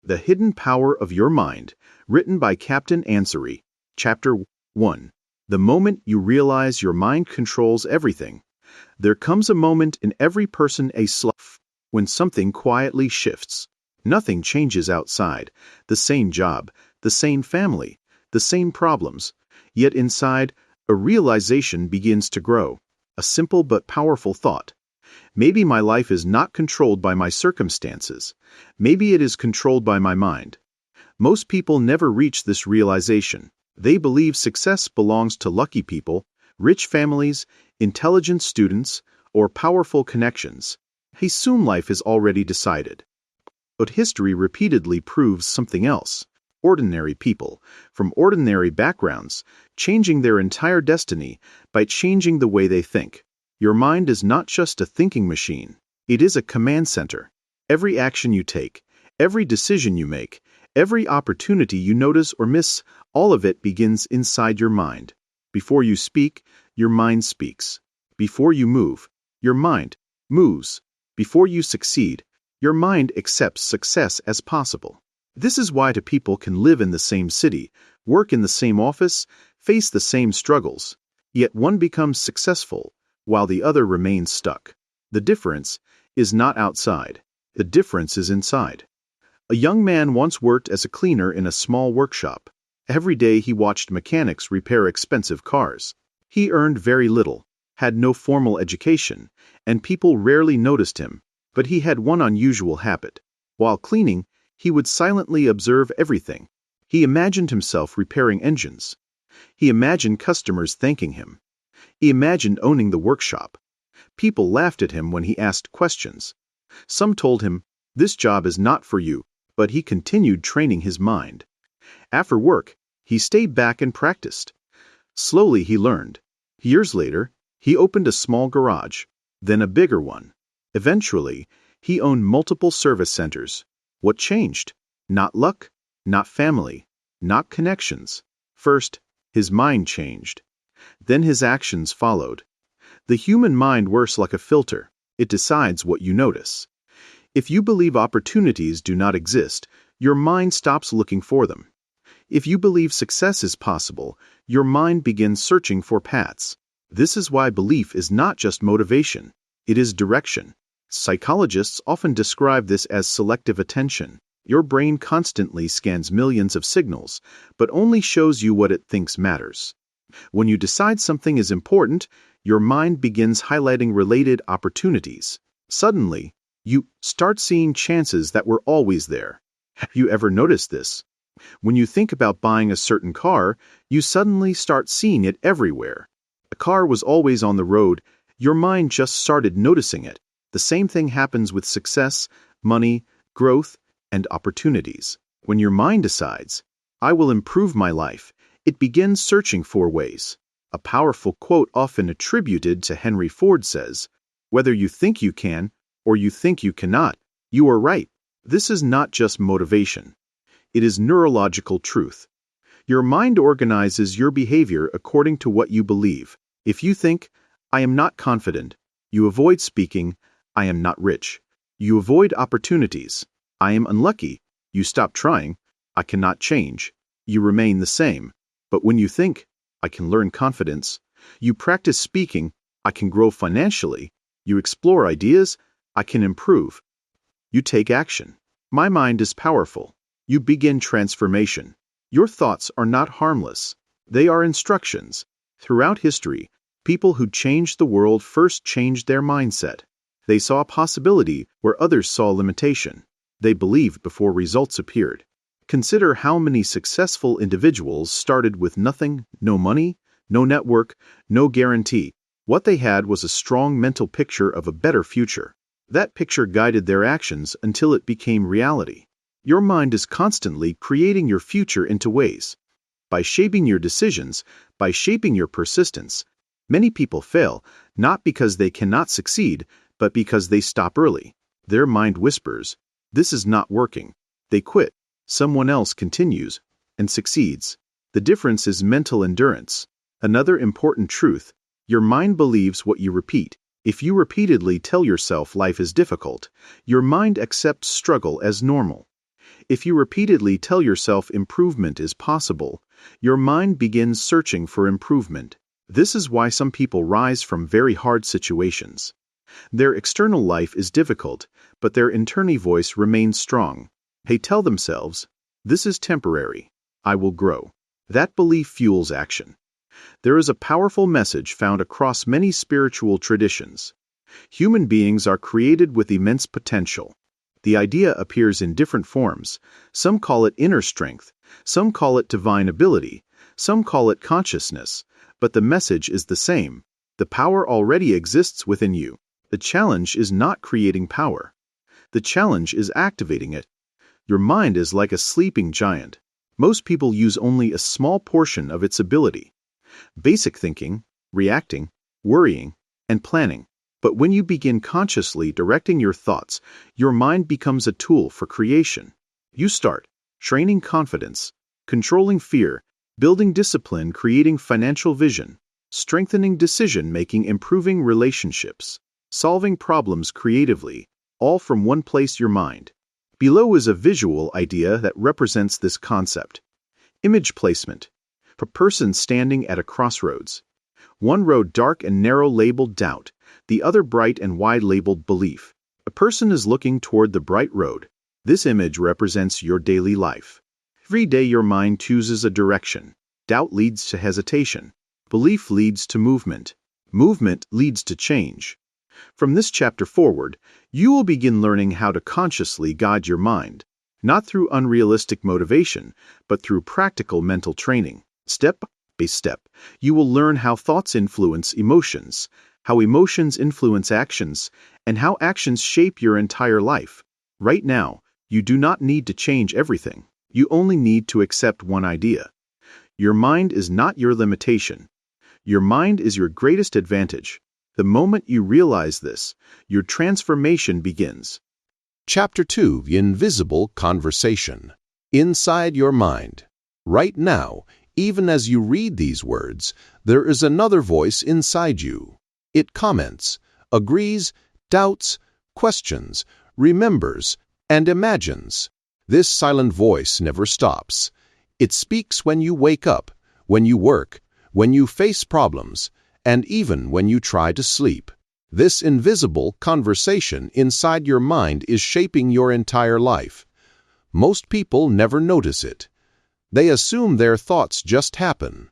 The Hidden Power of Your Mind, written by Captain Ansari. Chapter 1. The moment you realize your mind controls everything. There comes a moment in every person when something quietly shifts. Nothing changes outside. The same job, the same family, the same problems. Yet inside, a realization begins to grow. A simple but powerful thought. Maybe my life is not controlled by my circumstances. Maybe it is controlled by my mind. Most people never reach this realization. They believe success belongs to lucky people, rich families, intelligent students, or powerful connections. They assume life is already decided. But history repeatedly proves something else. Ordinary people, from ordinary backgrounds, changing their entire destiny by changing the way they think. Your mind is not just a thinking machine. It is a command center. Every action you take, every decision you make, every opportunity you notice or miss, all of it begins inside your mind. Before you speak, your mind speaks. Before you move, your mind moves. Before you succeed, your mind accepts success as possible. This is why two people can live in the same city, work in the same office, face the same struggles, yet one becomes successful, while the other remains stuck. The difference is not outside. The difference is inside. A young man once worked as a cleaner in a small workshop. Every day he watched mechanics repair expensive cars. He earned very little, had no formal education, and people rarely noticed him, but he had one unusual habit. While cleaning, he would silently observe everything. He imagined himself repairing engines. He imagined customers thanking him. He imagined owning the workshop. People laughed at him when he asked questions. Some told him, "This job is not for you," but he continued training his mind. After work, he stayed back and practiced. Slowly he learned. Years later, he opened a small garage, then a bigger one. Eventually, he owned multiple service centers. What changed? Not luck, not family, not connections. First, his mind changed. Then his actions followed. The human mind works like a filter. It decides what you notice. If you believe opportunities do not exist, your mind stops looking for them. If you believe success is possible, your mind begins searching for paths. This is why belief is not just motivation. It is direction. Psychologists often describe this as selective attention. Your brain constantly scans millions of signals, but only shows you what it thinks matters. When you decide something is important, your mind begins highlighting related opportunities. Suddenly, you start seeing chances that were always there. Have you ever noticed this? When you think about buying a certain car, you suddenly start seeing it everywhere. A car was always on the road, your mind just started noticing it. The same thing happens with success, money, growth, and opportunities. When your mind decides, "I will improve my life," it begins searching for ways. A powerful quote often attributed to Henry Ford says, "Whether you think you can or you think you cannot, you are right." This is not just motivation. It is neurological truth. Your mind organizes your behavior according to what you believe. If you think, "I am not confident," you avoid speaking, "I am not rich." You avoid opportunities. "I am unlucky." You stop trying, "I cannot change." You remain the same. But when you think, "I can learn confidence," you practice speaking, "I can grow financially." You explore ideas, "I can improve." You take action. My mind is powerful. You begin transformation. Your thoughts are not harmless. They are instructions. Throughout history, people who changed the world first changed their mindset. They saw possibility where others saw limitation. They believed before results appeared. Consider how many successful individuals started with nothing, no money, no network, no guarantee. What they had was a strong mental picture of a better future. That picture guided their actions until it became reality. Your mind is constantly creating your future into ways. By shaping your decisions, by shaping your persistence. Many people fail, not because they cannot succeed, but because they stop early. Their mind whispers, "This is not working." They quit. Someone else continues and succeeds. The difference is mental endurance. Another important truth, your mind believes what you repeat. If you repeatedly tell yourself life is difficult, your mind accepts struggle as normal. If you repeatedly tell yourself improvement is possible, your mind begins searching for improvement. This is why some people rise from very hard situations. Their external life is difficult, but their internal voice remains strong. They tell themselves, "This is temporary. I will grow." That belief fuels action. There is a powerful message found across many spiritual traditions. Human beings are created with immense potential. The idea appears in different forms. Some call it inner strength, some call it divine ability, some call it consciousness, but the message is the same. The power already exists within you. The challenge is not creating power. The challenge is activating it. Your mind is like a sleeping giant. Most people use only a small portion of its ability. Basic thinking, reacting, worrying, and planning. But when you begin consciously directing your thoughts, your mind becomes a tool for creation. You start training confidence, controlling fear, building discipline, creating financial vision, strengthening decision-making, improving relationships, solving problems creatively, all from one place: your mind. Below is a visual idea that represents this concept. Image placement. A person standing at a crossroads. One road dark and narrow labeled doubt, the other bright and wide labeled belief. A person is looking toward the bright road. This image represents your daily life. Every day your mind chooses a direction. Doubt leads to hesitation. Belief leads to movement. Movement leads to change. From this chapter forward, you will begin learning how to consciously guide your mind, not through unrealistic motivation, but through practical mental training. Step by step, you will learn how thoughts influence emotions, how emotions influence actions, and how actions shape your entire life. Right now, you do not need to change everything. You only need to accept one idea. Your mind is not your limitation. Your mind is your greatest advantage. The moment you realize this, your transformation begins. Chapter 2: The Invisible Conversation. Inside your mind. Right now, even as you read these words, there is another voice inside you. It comments, agrees, doubts, questions, remembers, and imagines. This silent voice never stops. It speaks when you wake up, when you work, when you face problems, and even when you try to sleep. This invisible conversation inside your mind is shaping your entire life. Most people never notice it. They assume their thoughts just happen.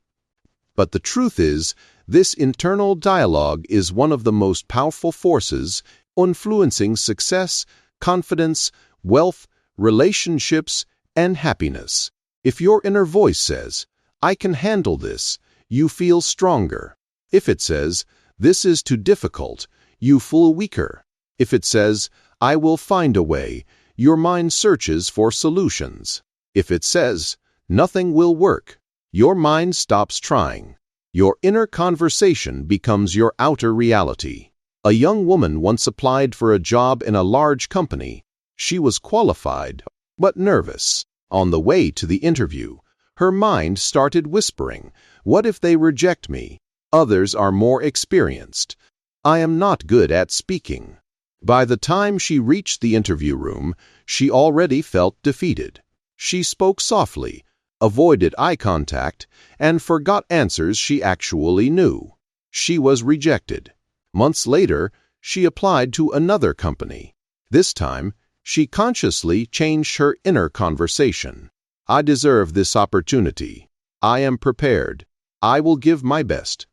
But the truth is, this internal dialogue is one of the most powerful forces influencing success, confidence, wealth, relationships, and happiness. If your inner voice says, "I can handle this," you feel stronger. If it says, "This is too difficult," you feel weaker. If it says, "I will find a way," your mind searches for solutions. If it says, "Nothing will work," your mind stops trying. Your inner conversation becomes your outer reality. A young woman once applied for a job in a large company. She was qualified, but nervous. On the way to the interview, her mind started whispering, "What if they reject me? Others are more experienced. I am not good at speaking." By the time she reached the interview room, she already felt defeated. She spoke softly, avoided eye contact, and forgot answers she actually knew. She was rejected. Months later, she applied to another company. This time, she consciously changed her inner conversation. "I deserve this opportunity. I am prepared. I will give my best."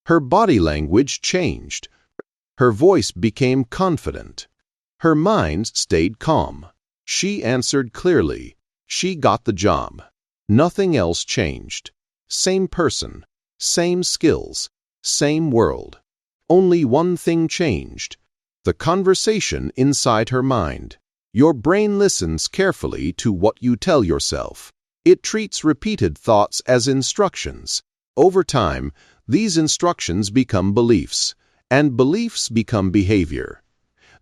Her body language changed. Her voice became confident. Her mind stayed calm. She answered clearly. She got the job. Nothing else changed. Same person, same skills, same world. Only one thing changed: the conversation inside her mind. Your brain listens carefully to what you tell yourself. It treats repeated thoughts as instructions. Over time, these instructions become beliefs, and beliefs become behavior.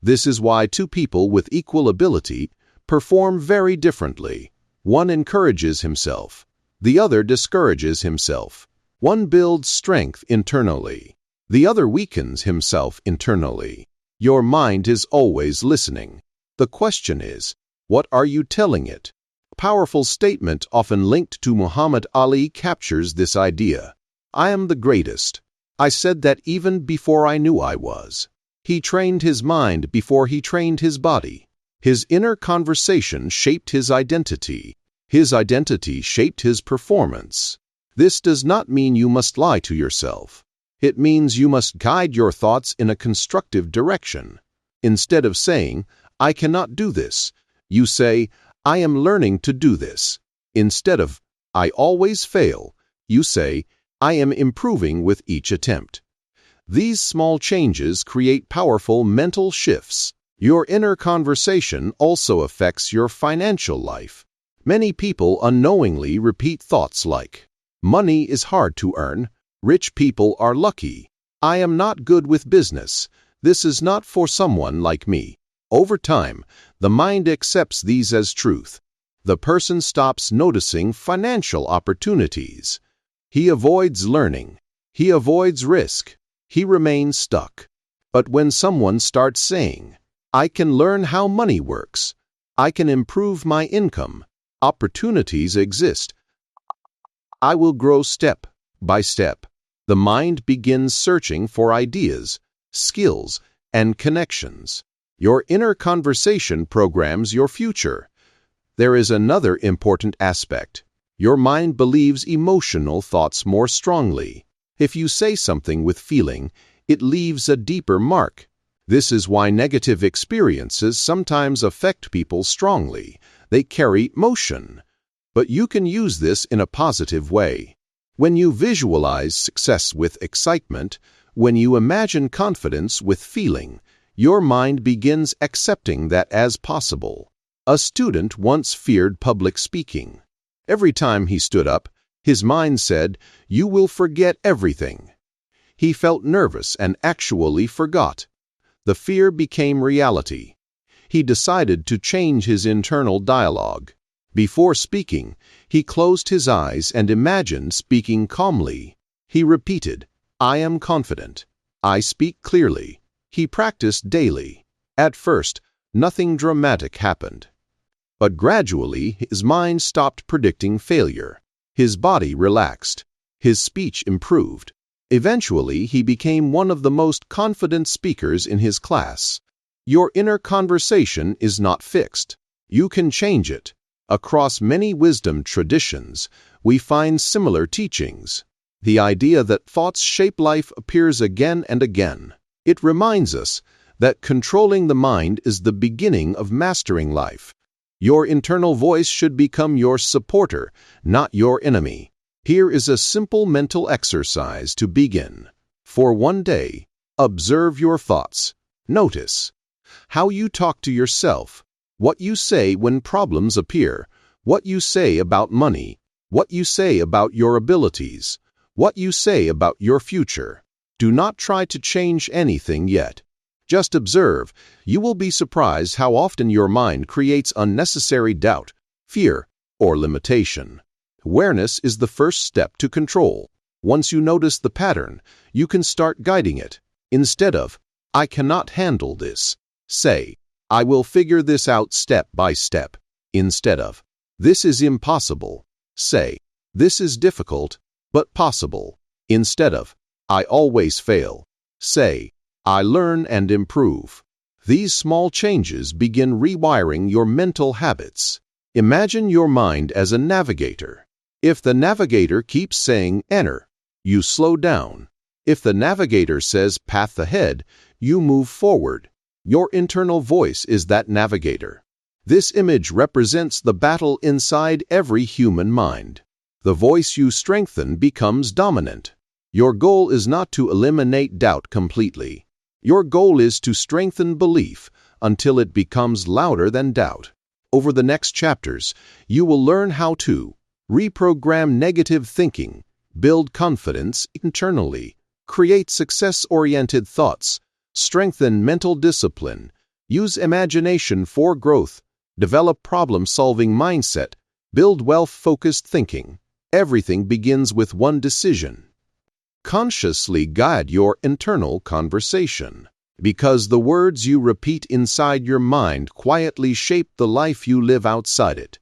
This is why two people with equal ability perform very differently. One encourages himself. The other discourages himself. One builds strength internally. The other weakens himself internally. Your mind is always listening. The question is, What are you telling it? A powerful statement often linked to Muhammad Ali captures this idea. I am the greatest. I said that even before I knew I was. He trained his mind before he trained his body. His inner conversation shaped his identity. His identity shaped his performance. This does not mean you must lie to yourself. It means you must guide your thoughts in a constructive direction. Instead of saying, I cannot do this, you say, I am learning to do this. Instead of, I always fail, you say, I am improving with each attempt. These small changes create powerful mental shifts. Your inner conversation also affects your financial life. Many people unknowingly repeat thoughts like, money is hard to earn, rich people are lucky, I am not good with business, this is not for someone like me. Over time, the mind accepts these as truth. The person stops noticing financial opportunities. He avoids learning. He avoids risk. He remains stuck. But when someone starts saying, I can learn how money works, I can improve my income, opportunities exist, I will grow step by step, the mind begins searching for ideas, skills, and connections. Your inner conversation programs your future. There is another important aspect. Your mind believes emotional thoughts more strongly. If you say something with feeling, it leaves a deeper mark. This is why negative experiences sometimes affect people strongly. They carry emotion. But you can use this in a positive way. When you visualize success with excitement, when you imagine confidence with feeling, your mind begins accepting that as possible. A student once feared public speaking. Every time he stood up, his mind said, "You will forget everything." He felt nervous and actually forgot. The fear became reality. He decided to change his internal dialogue. Before speaking, he closed his eyes and imagined speaking calmly. He repeated, "I am confident. I speak clearly." He practiced daily. At first, nothing dramatic happened. But gradually, his mind stopped predicting failure. His body relaxed. His speech improved. Eventually, he became one of the most confident speakers in his class. Your inner conversation is not fixed. You can change it. Across many wisdom traditions, we find similar teachings. The idea that thoughts shape life appears again and again. It reminds us that controlling the mind is the beginning of mastering life. Your internal voice should become your supporter, not your enemy. Here is a simple mental exercise to begin. For one day, observe your thoughts. Notice how you talk to yourself, what you say when problems appear, what you say about money, what you say about your abilities, what you say about your future. Do not try to change anything yet. Just observe. You will be surprised how often your mind creates unnecessary doubt, fear, or limitation. Awareness is the first step to control. Once you notice the pattern, you can start guiding it. Instead of, I cannot handle this, say, I will figure this out step by step. Instead of, this is impossible, say, this is difficult, but possible. Instead of, I always fail, say, I learn and improve. These small changes begin rewiring your mental habits. Imagine your mind as a navigator. If the navigator keeps saying enter, you slow down. If the navigator says path ahead, you move forward. Your internal voice is that navigator. This image represents the battle inside every human mind. The voice you strengthen becomes dominant. Your goal is not to eliminate doubt completely. Your goal is to strengthen belief until it becomes louder than doubt. Over the next chapters, you will learn how to reprogram negative thinking, build confidence internally, create success-oriented thoughts, strengthen mental discipline, use imagination for growth, develop problem-solving mindset, build wealth-focused thinking. Everything begins with one decision. Consciously guide your internal conversation. Because the words you repeat inside your mind quietly shape the life you live outside it.